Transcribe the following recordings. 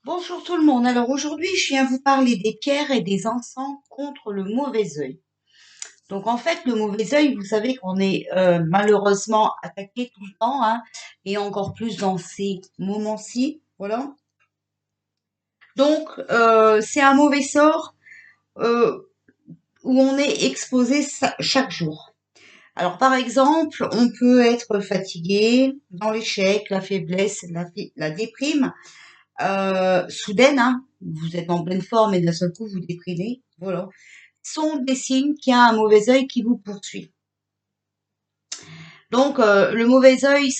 Bonjour tout le monde. Alors aujourd'hui, je viens vous parler des pierres et des encens contre le mauvais œil. Donc en fait, le mauvais œil, vous savez qu'on est malheureusement attaqué tout le temps, hein, et encore plus dans ces moments-ci. Voilà. Donc c'est un mauvais sort euh, où on est exposé chaque jour. Alors par exemple, on peut être fatigué, dans l'échec, la faiblesse, la déprime. Soudaine, hein, vous êtes en pleine forme et d'un seul coup vous déprimez, voilà, sont des signes qu'il y a un mauvais œil qui vous poursuit. Donc le mauvais œil, euh,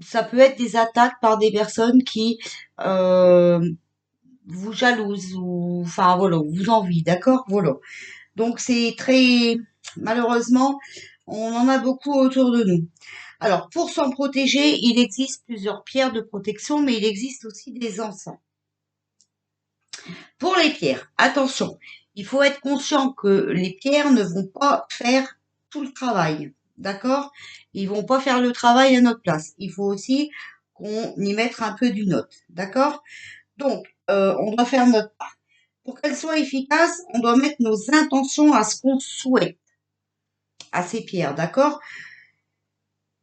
ça peut être des attaques par des personnes qui euh, vous jalousent ou enfin voilà, vous envient, d'accord, voilà. Donc c'est très malheureusement, on en a beaucoup autour de nous. Alors, pour s'en protéger, il existe plusieurs pierres de protection, mais il existe aussi des encens. Pour les pierres, attention, il faut être conscient que les pierres ne vont pas faire tout le travail. D'accord? Ils vont pas faire le travail à notre place. Il faut aussi qu'on y mette un peu du nôtre. D'accord? Donc, on doit faire notre part. Pour qu'elles soient efficaces, on doit mettre nos intentions à ce qu'on souhaite à ces pierres. D'accord?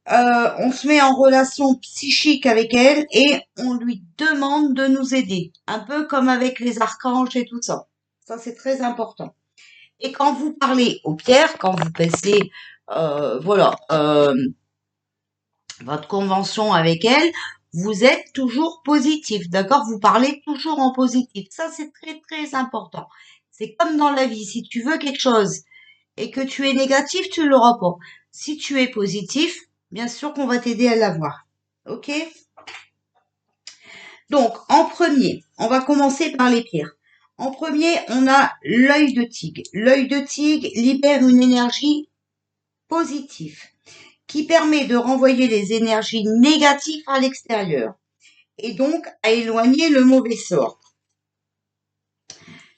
On se met en relation psychique avec elle et on lui demande de nous aider. Un peu comme avec les archanges et tout ça. Ça, c'est très important. Et quand vous parlez aux pierres, quand vous passez, voilà, votre convention avec elle, vous êtes toujours positif, d'accord? Vous parlez toujours en positif. Ça, c'est très, très important. C'est comme dans la vie. Si tu veux quelque chose et que tu es négatif, tu l'auras pas. Si tu es positif, bien sûr qu'on va t'aider à l'avoir. Ok? Donc, en premier, on va commencer par les pierres. En premier, on a l'œil de tigre. L'œil de tigre libère une énergie positive qui permet de renvoyer les énergies négatives à l'extérieur et donc à éloigner le mauvais sort.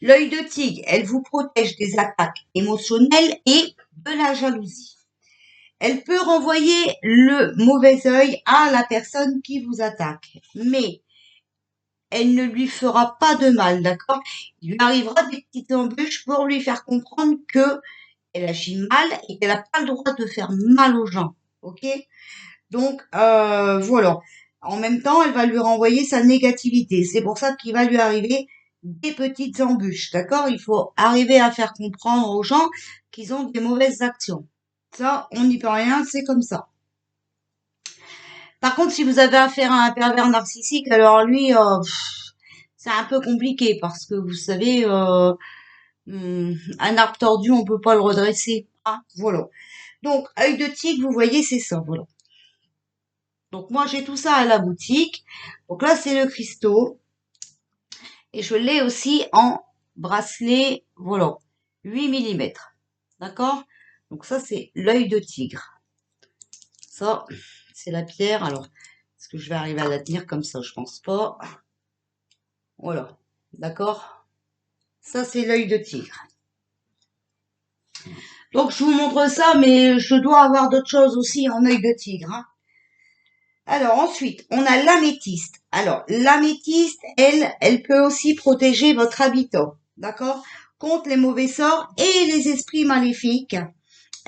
L'œil de tigre, elle vous protège des attaques émotionnelles et de la jalousie. Elle peut renvoyer le mauvais œil à la personne qui vous attaque, mais elle ne lui fera pas de mal, d'accord? Il lui arrivera des petites embûches pour lui faire comprendre que elle agit mal et qu'elle n'a pas le droit de faire mal aux gens, ok? Donc voilà. En même temps, elle va lui renvoyer sa négativité. C'est pour ça qu'il va lui arriver des petites embûches, d'accord? Il faut arriver à faire comprendre aux gens qu'ils ont des mauvaises actions. Ça, on n'y peut rien, c'est comme ça. Par contre, si vous avez affaire à un pervers narcissique, alors lui, c'est un peu compliqué parce que vous savez, un arbre tordu, on peut pas le redresser. Ah, voilà. Donc, œil de tigre, vous voyez, c'est ça, voilà. Donc moi, j'ai tout ça à la boutique. Donc là, c'est le cristaux. Et je l'ai aussi en bracelet, voilà, 8 millimètres. D'accord? Donc ça, c'est l'œil de tigre. Ça, c'est la pierre. Alors, est-ce que je vais arriver à la tenir comme ça? Je pense pas. Voilà. D'accord? Ça, c'est l'œil de tigre. Donc, je vous montre ça, mais je dois avoir d'autres choses aussi en œil de tigre, hein. Alors, ensuite, on a l'améthyste. Alors, l'améthyste, elle peut aussi protéger votre habitat. D'accord? Contre les mauvais sorts et les esprits maléfiques.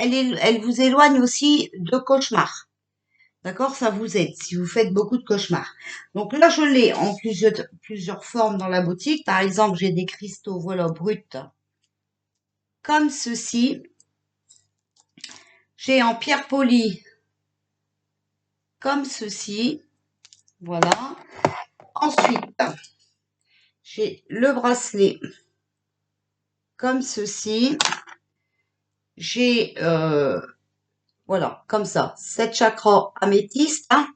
Elle vous éloigne aussi de cauchemars. D'accord? Ça vous aide si vous faites beaucoup de cauchemars. Donc là, je l'ai en plusieurs formes dans la boutique. Par exemple, j'ai des cristaux, voilà, bruts, comme ceci. J'ai en pierre polie, comme ceci. Voilà. Ensuite, j'ai le bracelet, comme ceci. J'ai, voilà, comme ça, 7 chakras améthyste, hein.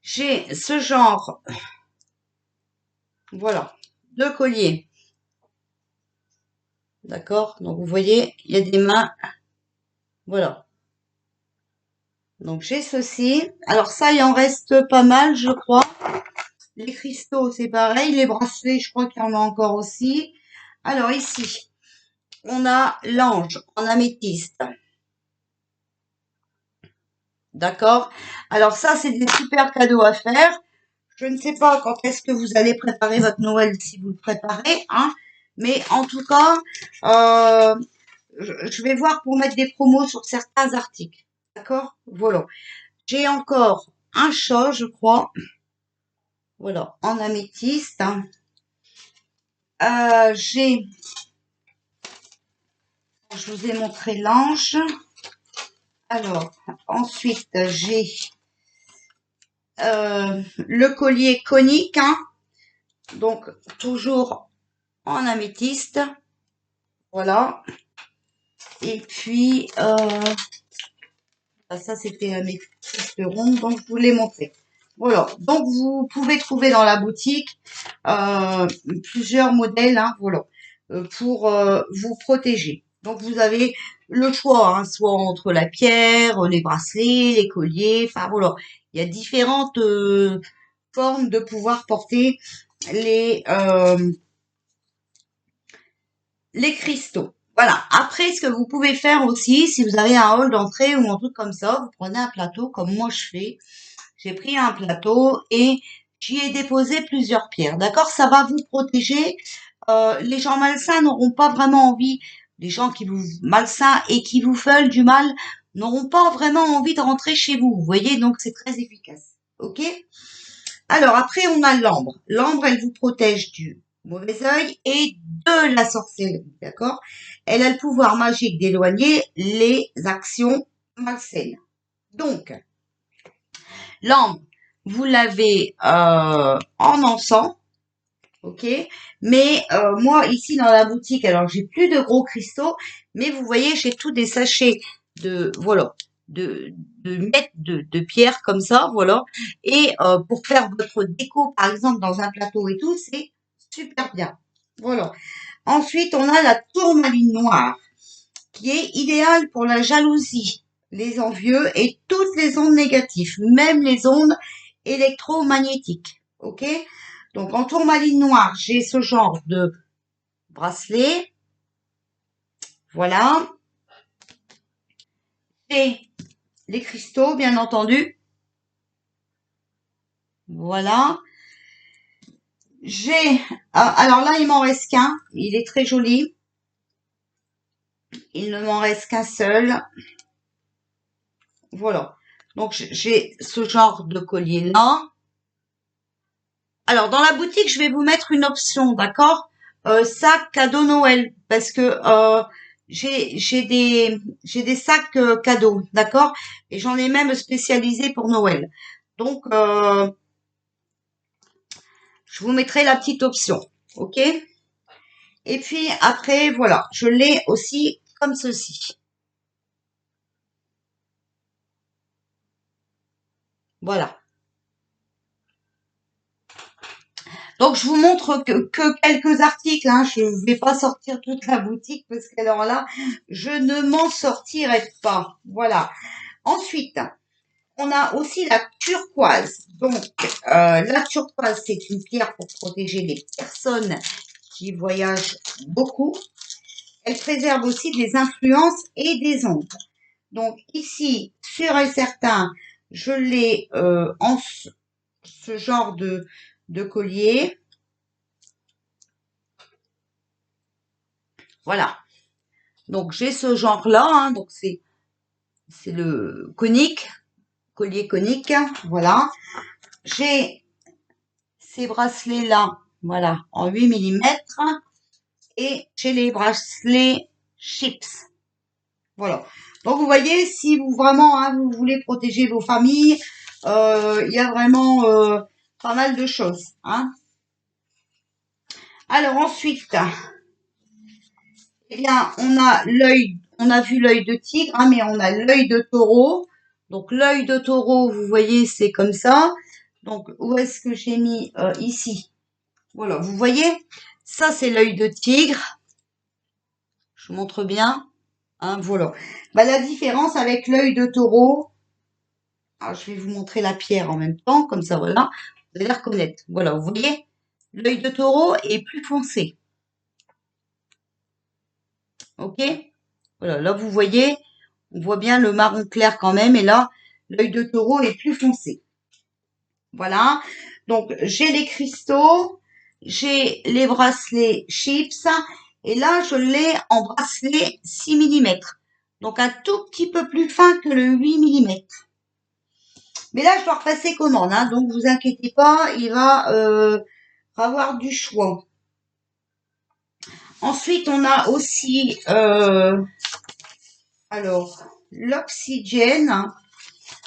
J'ai ce genre, voilà, de collier. D'accord? Donc, vous voyez, il y a des mains. Voilà. Donc, j'ai ceci. Alors, ça, il en reste pas mal, je crois. Les cristaux, c'est pareil. Les bracelets, je crois qu'il y en a encore aussi. Alors, ici, on a l'ange en améthyste. D'accord? Alors ça, c'est des super cadeaux à faire. Je ne sais pas quand est-ce que vous allez préparer votre Noël, si vous le préparez, hein. Mais en tout cas, je vais voir pour mettre des promos sur certains articles. D'accord? Voilà. J'ai encore un chat, je crois. Voilà, en améthyste, hein. Je vous ai montré l'ange. Alors, ensuite, j'ai le collier conique, hein. Donc, toujours en améthyste. Voilà. Et puis, ça, c'était améthyste rond, donc je vous l'ai montré. Voilà. Donc, vous pouvez trouver dans la boutique plusieurs modèles, hein, voilà, pour vous protéger. Donc, vous avez le choix, hein, soit entre la pierre, les bracelets, les colliers, enfin voilà. Il y a différentes formes de pouvoir porter les, euh, les cristaux. Voilà. Après, ce que vous pouvez faire aussi, si vous avez un hall d'entrée ou un truc comme ça, vous prenez un plateau comme moi je fais. J'ai pris un plateau et j'y ai déposé plusieurs pierres. D'accord? Ça va vous protéger. Les gens malsains n'auront pas vraiment envie, les gens qui vous malsains et qui vous veulent du mal n'auront pas vraiment envie de rentrer chez vous. Vous voyez, donc c'est très efficace. Ok? Alors après, on a l'ambre. L'ambre, elle vous protège du mauvais œil et de la sorcellerie, d'accord? Elle a le pouvoir magique d'éloigner les actions malsaines. Donc, l'ambre, vous l'avez en encens, ok? Mais moi, ici dans la boutique, alors j'ai plus de gros cristaux, mais vous voyez, j'ai tous des sachets de, voilà, de pierres comme ça, voilà. Et pour faire votre déco, par exemple, dans un plateau et tout, c'est super bien. Voilà. Ensuite, on a la tourmaline noire, qui est idéale pour la jalousie, les envieux et toutes les ondes négatives, même les ondes électromagnétiques. Ok? Donc, en tourmaline noire, j'ai ce genre de bracelet. Voilà. Et les cristaux, bien entendu. Voilà. Alors là, il m'en reste qu'un. Il est très joli. Il ne m'en reste qu'un seul. Voilà. Donc, j'ai ce genre de collier-là. Alors, dans la boutique, je vais vous mettre une option, d'accord? Sac cadeau Noël, parce que j'ai des sacs cadeaux, d'accord? Et j'en ai même spécialisé pour Noël. Donc, je vous mettrai la petite option, ok? Et puis après, voilà, je l'ai aussi comme ceci. Voilà. Donc, je vous montre que quelques articles, hein. Je ne vais pas sortir toute la boutique parce qu'alors là, je ne m'en sortirai pas. Voilà. Ensuite, on a aussi la turquoise. Donc, la turquoise, c'est une pierre pour protéger les personnes qui voyagent beaucoup. Elle préserve aussi des influences et des ondes. Donc, ici, sûr et certain, je l'ai en ce genre de collier. Voilà. Donc, j'ai ce genre-là. Hein, donc, c'est le conique, collier conique. Voilà. J'ai ces bracelets-là, voilà, en 8 millimètres. Et j'ai les bracelets chips. Voilà. Donc, vous voyez, si vous vraiment, hein, vous voulez protéger vos familles, il y a vraiment pas mal de choses. Hein. Alors, ensuite, eh bien, on a vu l'œil de tigre, hein, mais on a l'œil de taureau. Donc, l'œil de taureau, vous voyez, c'est comme ça. Donc, où est-ce que j'ai mis ici? Voilà, vous voyez, ça, c'est l'œil de tigre. Je vous montre bien. Hein, voilà. Bah, la différence avec l'œil de taureau, alors, je vais vous montrer la pierre en même temps, comme ça, voilà. Vous allez la reconnaître. Voilà, vous voyez, l'œil de taureau est plus foncé. Ok? Voilà, là, vous voyez, on voit bien le marron clair quand même. Et là, l'œil de taureau est plus foncé. Voilà. Donc, j'ai les cristaux, j'ai les bracelets chips. Et là, je l'ai en bracelet 6 millimètres. Donc, un tout petit peu plus fin que le 8 millimètres. Mais là, je dois repasser commande, hein, donc vous inquiétez pas, il va avoir du choix. Ensuite, on a aussi alors l'oxygène.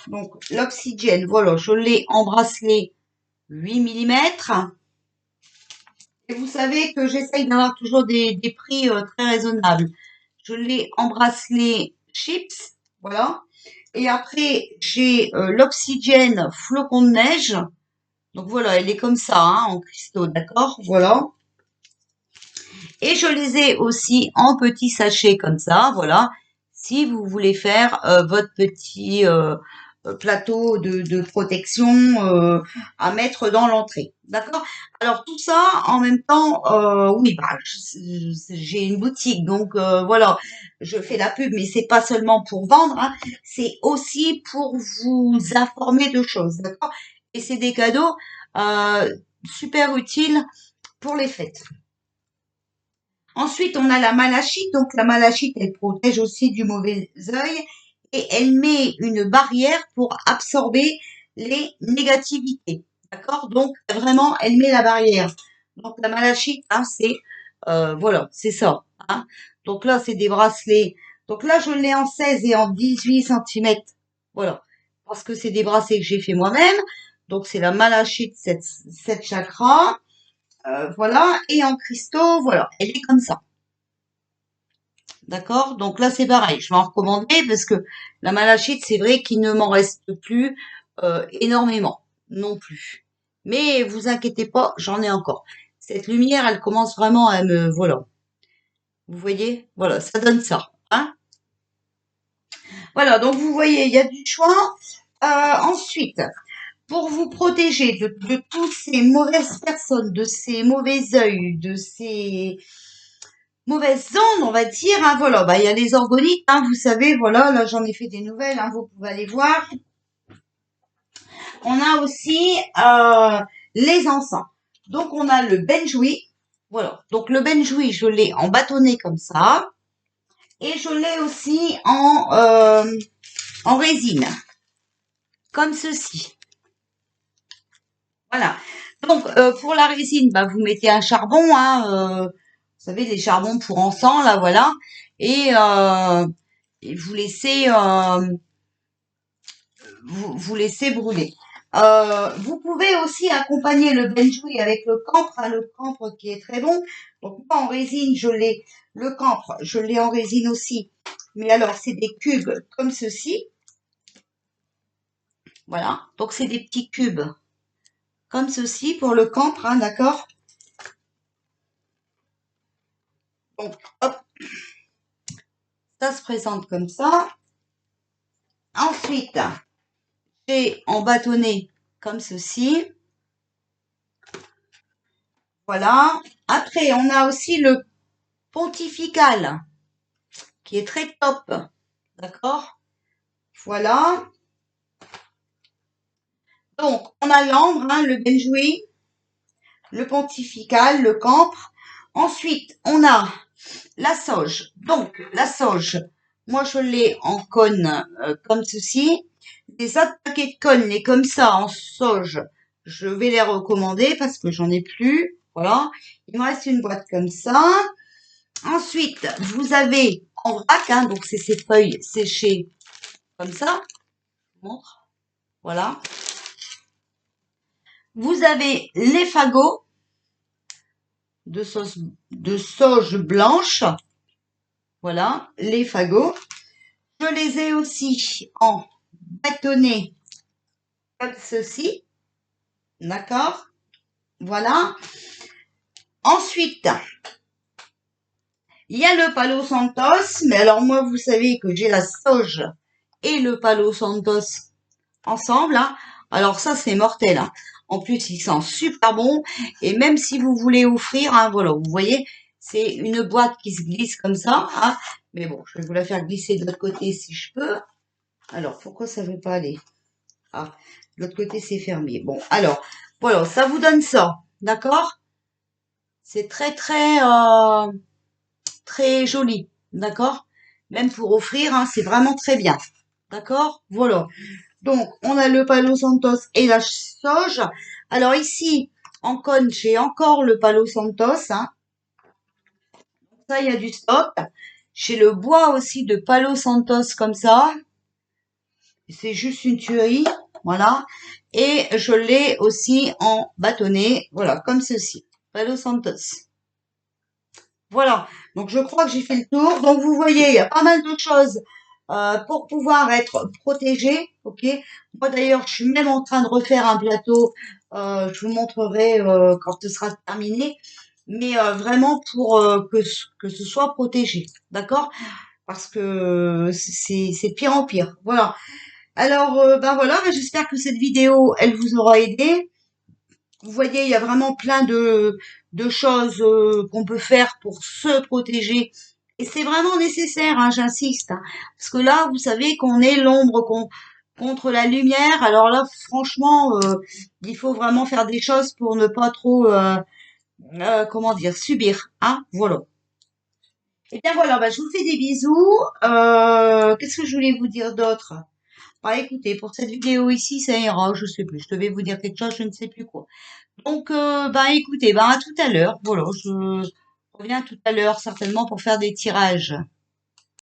Donc l'oxygène, voilà, je l'ai en bracelet 8 millimètres. Et vous savez que j'essaye d'avoir toujours des prix très raisonnables. Je l'ai en bracelet chips, voilà. Et après, j'ai l'oxygène flocon de neige. Donc voilà, elle est comme ça, hein, en cristaux, d'accord? Voilà. Et je les ai aussi en petits sachets comme ça, voilà. Si vous voulez faire votre petit plateau de protection à mettre dans l'entrée, d'accord? Alors tout ça, en même temps, oui, bah, j'ai une boutique, donc voilà, je fais la pub, mais c'est pas seulement pour vendre, hein, c'est aussi pour vous informer de choses, d'accord? Et c'est des cadeaux super utiles pour les fêtes. Ensuite, on a la malachite. Donc, la malachite, elle protège aussi du mauvais œil et elle met une barrière pour absorber les négativités. D'accord? Donc, vraiment, elle met la barrière. Donc, la malachite, hein, c'est, voilà, c'est ça. Hein. Donc là, c'est des bracelets. Donc là, je l'ai en 16 et en 18 centimètres. Voilà. Parce que c'est des bracelets que j'ai fait moi-même. Donc, c'est la malachite 7 chakras. Voilà. Et en cristaux, voilà. Elle est comme ça. D'accord? Donc là, c'est pareil. Je vais en recommander parce que la malachite, c'est vrai qu'il ne m'en reste plus énormément non plus. Mais vous inquiétez pas, j'en ai encore. Cette lumière, elle commence vraiment à me... Voilà. Vous voyez? Voilà, ça donne ça. Hein? Voilà, donc vous voyez, il y a du choix. Ensuite, pour vous protéger de toutes ces mauvaises personnes, de ces mauvais œils, de ces mauvaises ondes, on va dire, hein, voilà, bah, il y a les organites, hein, vous savez, voilà, là, j'en ai fait des nouvelles, hein, vous pouvez aller voir. On a aussi, les encens. Donc, on a le benjoui. Voilà. Donc, le benjoui, je l'ai en bâtonnet comme ça. Et je l'ai aussi en résine. Comme ceci. Voilà. Donc, pour la résine, bah, vous mettez un charbon, hein, vous savez, les charbons pour encens, là, voilà. Et vous laissez, vous laissez brûler. Vous pouvez aussi accompagner le benjoui avec le camphre, hein, le camphre qui est très bon. Donc, moi, en résine, je l'ai, le camphre, je l'ai en résine aussi. Mais alors, c'est des cubes comme ceci. Voilà. Donc, c'est des petits cubes comme ceci pour le camphre, hein, d'accord? Donc, hop, ça se présente comme ça. Ensuite, j'ai en bâtonnet comme ceci. Voilà. Après, on a aussi le pontifical qui est très top. D'accord? Voilà. Donc, on a l'ambre, hein, le benjoui, le pontifical, le camphre. Ensuite, on a la sauge. Donc, la sauge, moi, je l'ai en cône comme ceci. Les autres paquets de cônes, les comme ça, en sauge, je vais les recommander parce que j'en ai plus. Voilà. Il me reste une boîte comme ça. Ensuite, vous avez en vrac, hein, donc c'est ces feuilles séchées comme ça. Je vous montre. Voilà. Vous avez les fagots de sauge blanche. Voilà, les fagots. Je les ai aussi en bâtonnet comme ceci. D'accord? Voilà. Ensuite, il y a le Palo Santos. Mais alors moi, vous savez que j'ai la sauge et le Palo Santos ensemble. Hein. Alors ça, c'est mortel. Hein. En plus, il sent super bon. Et même si vous voulez offrir, hein, voilà, vous voyez, c'est une boîte qui se glisse comme ça. Hein. Mais bon, je vais vous la faire glisser de l'autre côté si je peux. Alors, pourquoi ça ne veut pas aller? Ah, de l'autre côté, c'est fermé. Bon, alors, voilà, ça vous donne ça. D'accord? C'est très joli. D'accord? Même pour offrir, hein, c'est vraiment très bien. D'accord? Voilà. Donc, on a le Palo Santos et la sauge. Alors ici, en cône, j'ai encore le Palo Santos, hein. Ça, il y a du stock. J'ai le bois aussi de Palo Santos comme ça. C'est juste une tuerie. Voilà. Et je l'ai aussi en bâtonnet. Voilà, comme ceci. Palo Santos. Voilà. Donc, je crois que j'ai fait le tour. Donc, vous voyez, il y a pas mal de choses pour pouvoir être protégé. OK. Moi, d'ailleurs, je suis même en train de refaire un plateau. Je vous montrerai quand ce sera terminé. Mais vraiment pour que ce soit protégé. D'accord? Parce que c'est de pire en pire. Voilà. Alors, ben voilà, ben j'espère que cette vidéo, elle vous aura aidé. Vous voyez, il y a vraiment plein de choses qu'on peut faire pour se protéger. Et c'est vraiment nécessaire, hein, j'insiste, hein. Parce que là, vous savez qu'on est l'ombre contre la lumière. Alors là, franchement, il faut vraiment faire des choses pour ne pas trop, comment dire, subir, hein. Voilà. Et bien voilà, ben, je vous fais des bisous. Qu'est-ce que je voulais vous dire d'autre? Bah écoutez, pour cette vidéo ici, ça ira, je sais plus. Je devais vous dire quelque chose, je ne sais plus quoi. Donc, bah écoutez, bah à tout à l'heure. Voilà, je reviens tout à l'heure certainement pour faire des tirages.